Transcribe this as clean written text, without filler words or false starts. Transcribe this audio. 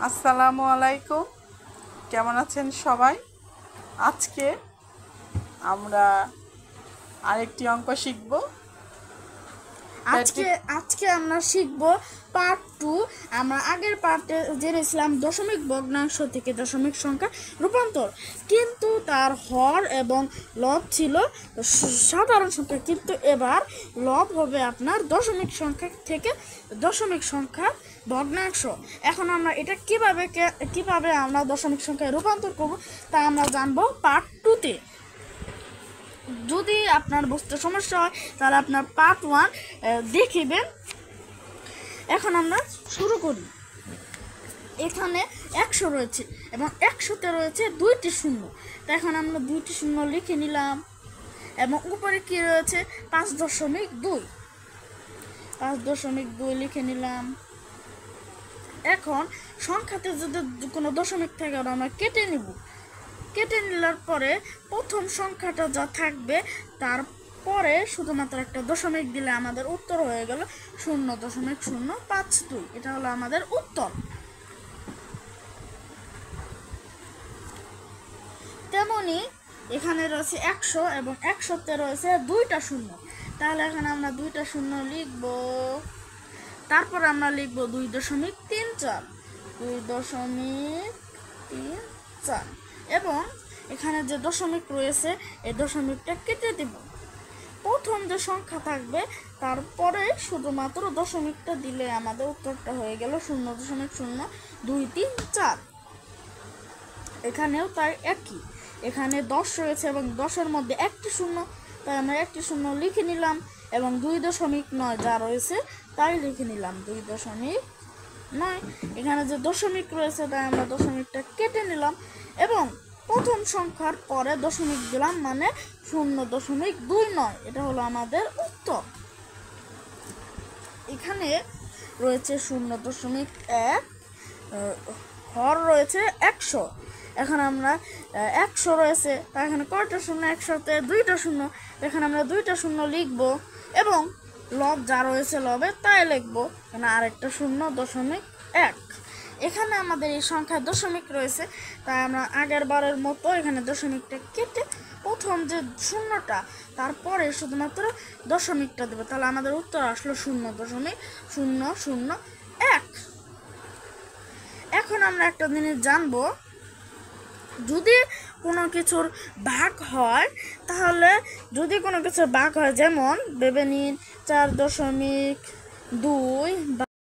আসসালামু আলাইকুম। কেমন আছেন সবাই? আজকে আমরা আরেকটি অঙ্ক শিখব। আজকে আজকে আমরা শিখব পার্ট 2। আমরা আগের পার্টে জেনেছিলাম দশমিক ভগ্নাংশ থেকে দশমিক সংখ্যা রূপান্তর, কিন্তু তার হর এবং লব ছিল সাধারণ সংখ্যা, কিন্তু এবার লব হবে আপনার দশমিক সংখ্যা থেকে দশমিক সংখ্যা ভগ্নাংশ। এখন আমরা এটা কিভাবে আমরা দশমিক সংখ্যায় রূপান্তর করব তা আমরা জানবো পার্ট 2-তে। যদি আপনার বুঝতে সমস্যা হয় তাহলে আপনার পার্ট 1 দেখিবেন। এখন আমরা শুরু করি। এখানে 100 রয়েছে এবং 100-তে রয়েছে 2টি শূন্য। তো এখন আমরা 2টি শূন্য লিখে নিলাম এবং উপরে কি রয়েছে 5.2 5.2 লিখে নিলাম। এখন সংখ্যাতে যদি কোনো দশমিক থাকে আমরা কেটে নিব। কেটে নেওয়ার পরে প্রথম সংখ্যাটা যা থাকবে তারপরে শুধুমাত্র একটা দশমিক দিলে আমাদের উত্তর হয়ে গেল 0.052। এটা হলো আমাদের উত্তর। তেমনি এখানে রয়েছে 100 এবং 100-তে রয়েছে 2টা শূন্য। তাহলে এখানে আমরা 2টা শূন্য লিখব। তারপর আমরা লিখব 2.34 2.34 এবং এখানে যে দশমিক রয়েছে এই দশমিকটা কেটে দেব। প্রথম যে সংখ্যা থাকবে তারপরে শুধুমাত্র দশমিকটা দিলে আমাদের উত্তরটা হয়ে গেল 0.0234। এখানেও তাই একই, এখানে 10 রয়েছে এবং 10-এর মধ্যে একটি শূন্য, তাই আমরা একটি শূন্য লিখে নিলাম এবং 2.9 যা রয়েছে তাই লিখে নিলাম 2.9। এখানে যে দশমিক রয়েছে তাই আমরা দশমিকটা কেটে নিলাম এবং প্রথম সংখ্যার পরে দশমিক দিলাম, মানে 0.29। এটা হলো আমাদের উত্তর। এখানে রয়েছে 0.1, হর রয়েছে 100। এখন আমরা 100 রয়েছে, তাই এখানে কয়টা শূন্য? 100-তে 2টা শূন্য, এখানে আমরা 2টা শূন্য লিখব এবং লব যা রয়েছে লবে তাই লিখবো, এখানে আরেকটা 0.1। এখানে আমাদের এই সংখ্যা দশমিক রয়েছে, তাই আমরা আগের বারের মতো এখানে দশমিকটা কেটে প্রথম যে শূন্যটা তারপরে শুধুমাত্র দশমিকটা দেবো। তাহলে আমাদের উত্তর আসলো 0.001। এখন আমরা একটা জিনিস জানবো, যদি কোনো কিছুর ভাগ হয় তাহলে যদি কোনো কিছুর ভাগ হয়, যেমন ভেবে নিন 4.2